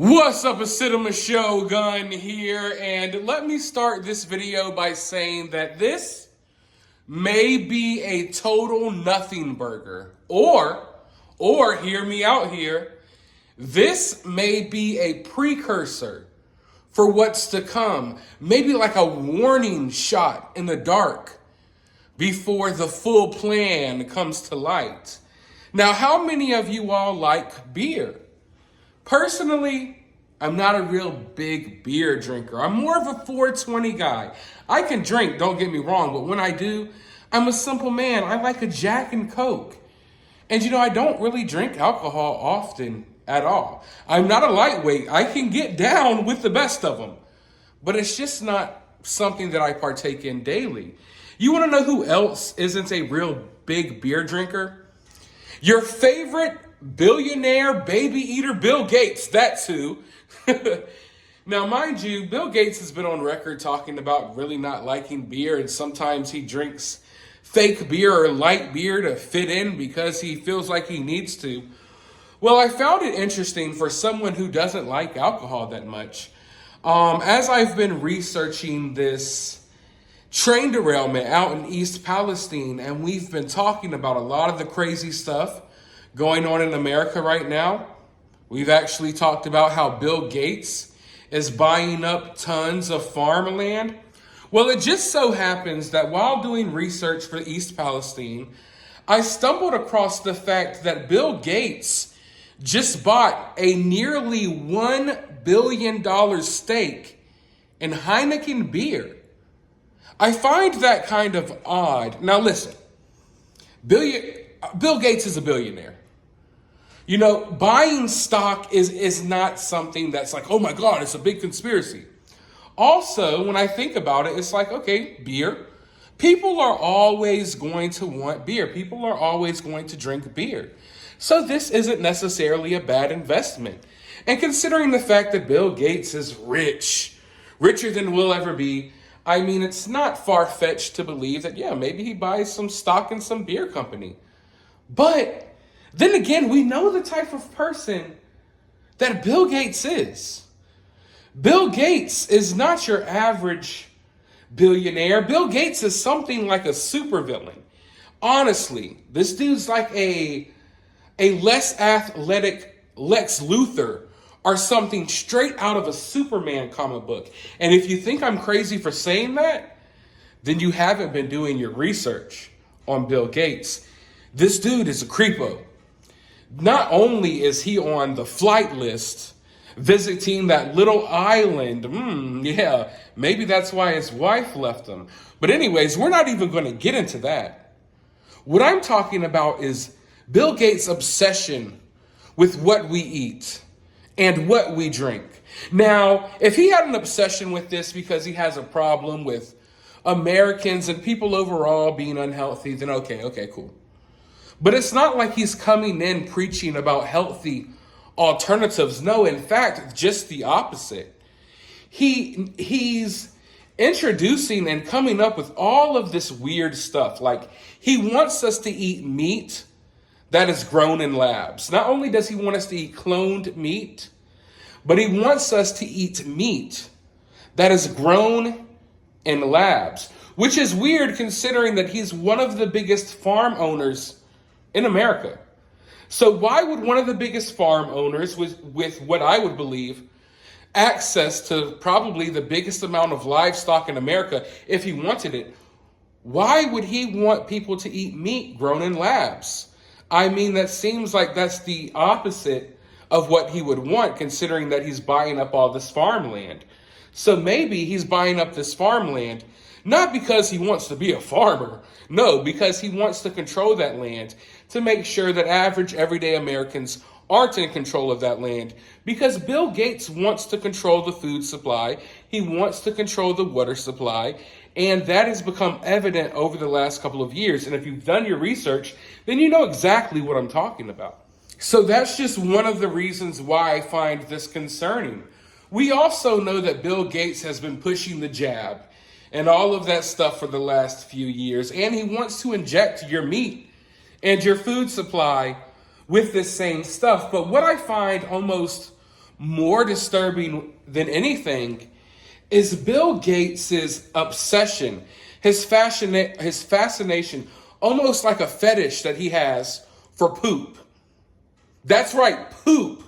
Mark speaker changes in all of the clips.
Speaker 1: What's up, a Cinema Shogun here, and let me start this video by saying that this may be a total nothing burger, or hear me out here, this may be a precursor for what's to come, maybe like a warning shot in the dark before the full plan comes to light. Now, how many of you all like beer? Personally, I'm not a real big beer drinker. I'm more of a 420 guy. I can drink, don't get me wrong, but when I do, I'm a simple man. I like a Jack and Coke. And I don't really drink alcohol often at all. I'm not a lightweight. I can get down with the best of them, but it's just not something that I partake in daily. You want to know who else isn't a real big beer drinker? Your favorite billionaire baby eater, Bill Gates. That's who. Now, mind you, Bill Gates has been on record talking about really not liking beer, and sometimes he drinks fake beer or light beer to fit in because he feels like he needs to. Well, I found it interesting for someone who doesn't like alcohol that much. As I've been researching this train derailment out in East Palestine, and we've been talking about a lot of the crazy stuff going on in America right now. We've actually talked about how Bill Gates is buying up tons of farmland. Well, it just so happens that while doing research for East Palestine, I stumbled across the fact that Bill Gates just bought a nearly $1 billion stake in Heineken beer. I find that kind of odd. Now listen, Bill Gates is a billionaire. Buying stock is not something that's like, oh my God, it's a big conspiracy. Also, when I think about it, it's like, okay, beer. People are always going to want beer. People are always going to drink beer. So this isn't necessarily a bad investment. And considering the fact that Bill Gates is rich, richer than we'll ever be, I mean, it's not far-fetched to believe that, yeah, maybe he buys some stock in some beer company. But then again, we know the type of person that Bill Gates is. Bill Gates is not your average billionaire. Bill Gates is something like a supervillain. Honestly, this dude's like a less athletic Lex Luthor or something straight out of a Superman comic book. And if you think I'm crazy for saying that, then you haven't been doing your research on Bill Gates. This dude is a creepo. Not only is he on the flight list, visiting that little island, yeah, maybe that's why his wife left him. But anyways, we're not even going to get into that. What I'm talking about is Bill Gates' obsession with what we eat and what we drink. Now, if he had an obsession with this because he has a problem with Americans and people overall being unhealthy, then okay, cool. But it's not like he's coming in preaching about healthy alternatives. No, in fact, just the opposite. He's introducing and coming up with all of this weird stuff. Like, he wants us to eat meat that is grown in labs. Not only does he want us to eat cloned meat, but he wants us to eat meat that is grown in labs, which is weird considering that he's one of the biggest farm owners in America. So why would one of the biggest farm owners with what I would believe access to probably the biggest amount of livestock in America, if he wanted it, why would he want people to eat meat grown in labs? I mean, that seems like that's the opposite of what he would want, considering that he's buying up all this farmland. So maybe he's buying up this farmland not because he wants to be a farmer. No, because he wants to control that land to make sure that average everyday Americans aren't in control of that land. Because Bill Gates wants to control the food supply. He wants to control the water supply. And that has become evident over the last couple of years. And if you've done your research, then you know exactly what I'm talking about. So that's just one of the reasons why I find this concerning. We also know that Bill Gates has been pushing the jab and all of that stuff for the last few years. And he wants to inject your meat and your food supply with this same stuff. But what I find almost more disturbing than anything is Bill Gates's obsession, his fascination, almost like a fetish that he has for poop. That's right, poop.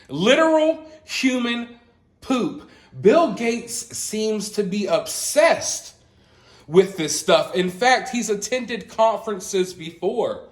Speaker 1: Literal human poop. Bill Gates seems to be obsessed with this stuff. In fact, he's attended conferences before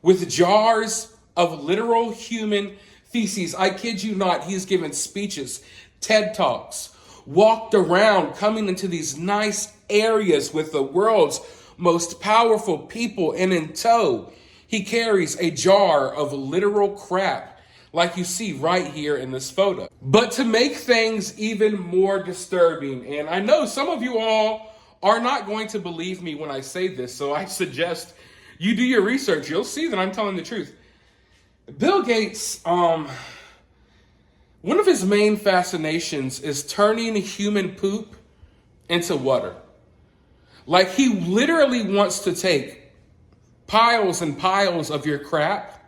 Speaker 1: with jars of literal human feces. I kid you not, he's given speeches, TED Talks, walked around coming into these nice areas with the world's most powerful people, and in tow, he carries a jar of literal crap like you see right here in this photo. But to make things even more disturbing, and I know some of you all are not going to believe me when I say this, so I suggest you do your research. You'll see that I'm telling the truth. Bill Gates, one of his main fascinations is turning human poop into water. Like, he literally wants to take piles and piles of your crap,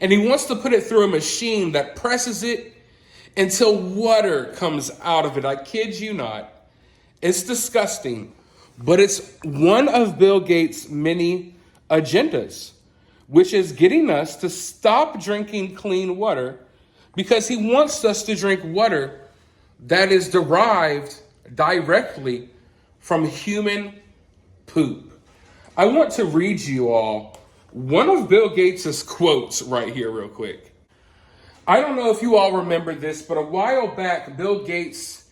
Speaker 1: and he wants to put it through a machine that presses it until water comes out of it. I kid you not. It's disgusting, but it's one of Bill Gates' many agendas, which is getting us to stop drinking clean water because he wants us to drink water that is derived directly from human poop. I want to read you all one of Bill Gates' quotes right here real quick. I don't know if you all remember this, but a while back, Bill Gates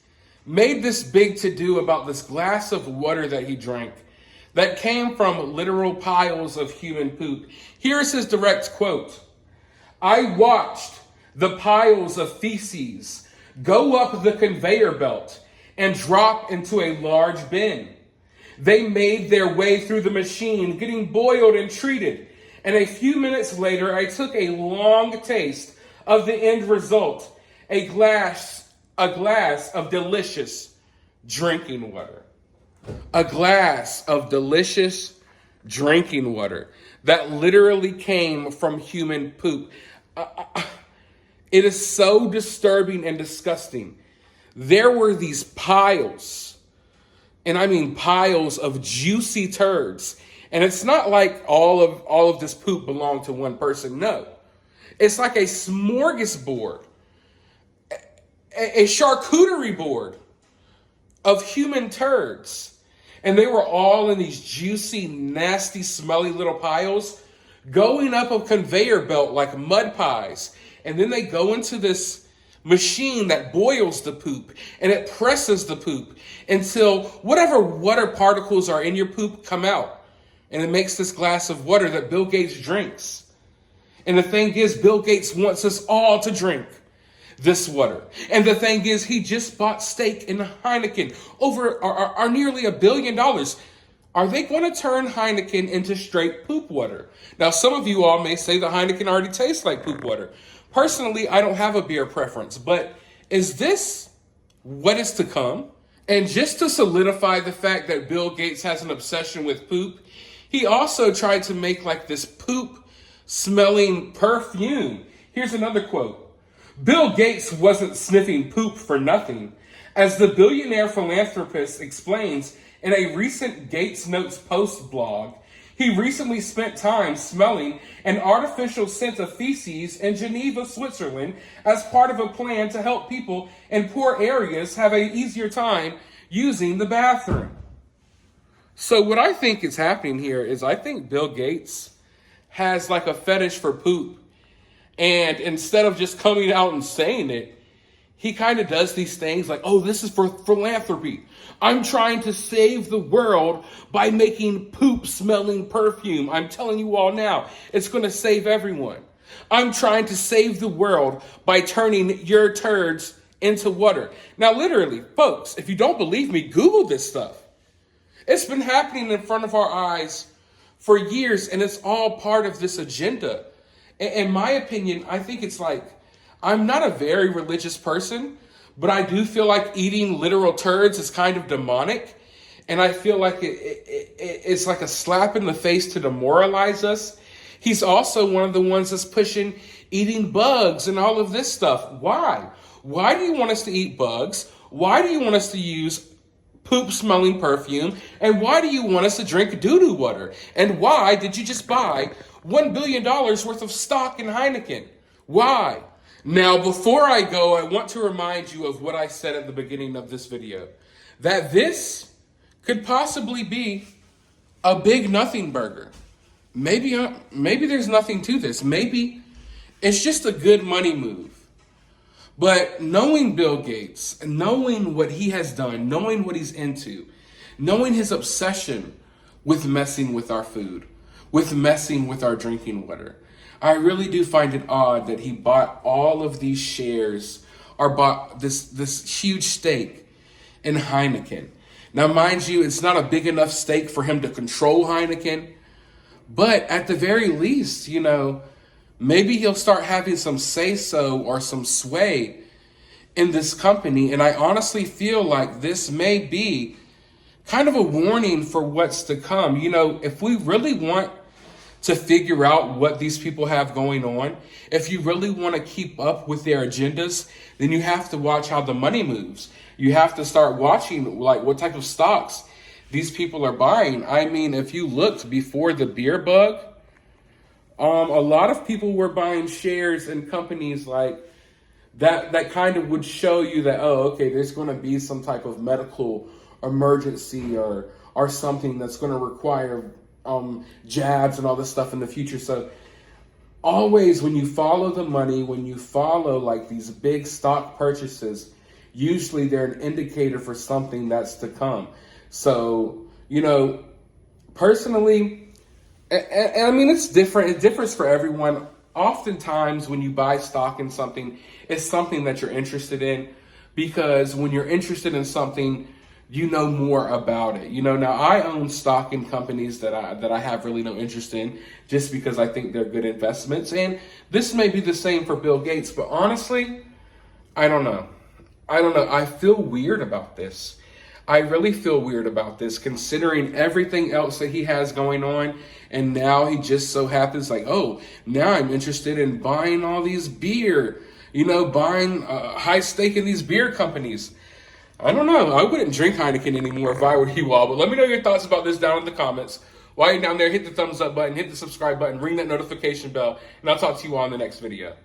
Speaker 1: made this big to-do about this glass of water that he drank that came from literal piles of human poop. Here's his direct quote. "I watched the piles of feces go up the conveyor belt and drop into a large bin. They made their way through the machine, getting boiled and treated. And a few minutes later, I took a long taste of the end result, a glass of delicious drinking water." A glass of delicious drinking water that literally came from human poop. It is so disturbing and disgusting. There were these piles, and I mean piles of juicy turds. And it's not like all of this poop belonged to one person. No. It's like a smorgasbord, a charcuterie board of human turds. And they were all in these juicy, nasty, smelly little piles going up a conveyor belt like mud pies. And then they go into this machine that boils the poop, and it presses the poop until whatever water particles are in your poop come out. And it makes this glass of water that Bill Gates drinks. And the thing is, Bill Gates wants us all to drink this water. And the thing is, he just bought stake in Heineken over are nearly $1 billion. Are they going to turn Heineken into straight poop water? Now, some of you all may say that Heineken already tastes like poop water. Personally, I don't have a beer preference, but is this what is to come? And just to solidify the fact that Bill Gates has an obsession with poop, he also tried to make like this poop smelling perfume. Here's another quote. "Bill Gates wasn't sniffing poop for nothing. As the billionaire philanthropist explains in a recent Gates Notes Post blog, he recently spent time smelling an artificial scent of feces in Geneva, Switzerland, as part of a plan to help people in poor areas have an easier time using the bathroom." So what I think is happening here is I think Bill Gates has like a fetish for poop. And instead of just coming out and saying it, he kind of does these things like, oh, this is for philanthropy. I'm trying to save the world by making poop smelling perfume. I'm telling you all now, it's going to save everyone. I'm trying to save the world by turning your turds into water. Now, literally, folks, if you don't believe me, Google this stuff. It's been happening in front of our eyes for years, and it's all part of this agenda. In my opinion, I think it's like, I'm not a very religious person, but I do feel like eating literal turds is kind of demonic. And I feel like it's like a slap in the face to demoralize us. He's also one of the ones that's pushing eating bugs and all of this stuff. Why? Why do you want us to eat bugs? Why do you want us to use poop-smelling perfume? And why do you want us to drink doo-doo water? And why did you just buy $1 billion worth of stock in Heineken? Why? Now, before I go, I want to remind you of what I said at the beginning of this video. That this could possibly be a big nothing burger. Maybe there's nothing to this. Maybe it's just a good money move. But knowing Bill Gates, knowing what he has done, knowing what he's into, knowing his obsession with messing with our food, with messing with our drinking water, I really do find it odd that he bought all of these shares or bought this huge stake in Heineken. Now, mind you, it's not a big enough stake for him to control Heineken, but at the very least, maybe he'll start having some say-so or some sway in this company. And I honestly feel like this may be kind of a warning for what's to come. If we really want to figure out what these people have going on, if you really want to keep up with their agendas, then you have to watch how the money moves. You have to start watching what type of stocks these people are buying. I mean, if you looked before the beer bug, a lot of people were buying shares in companies like that kind of would show you that, oh, okay, there's going to be some type of medical emergency or something that's going to require jabs and all this stuff in the future. So always when you follow the money, when you follow these big stock purchases, usually they're an indicator for something that's to come. So, personally, and I mean, it's different. It differs for everyone. Oftentimes when you buy stock in something, it's something that you're interested in, because when you're interested in something, you know more about it. Now I own stock in companies that I have really no interest in, just because I think they're good investments. And this may be the same for Bill Gates, but honestly, I don't know. I feel weird about this. I really feel weird about this, considering everything else that he has going on. And now he just so happens now I'm interested in buying all these beer, buying a high stake in these beer companies. I don't know. I wouldn't drink Heineken anymore if I were you all. But let me know your thoughts about this down in the comments. While you're down there, hit the thumbs up button, hit the subscribe button, ring that notification bell, and I'll talk to you all in the next video.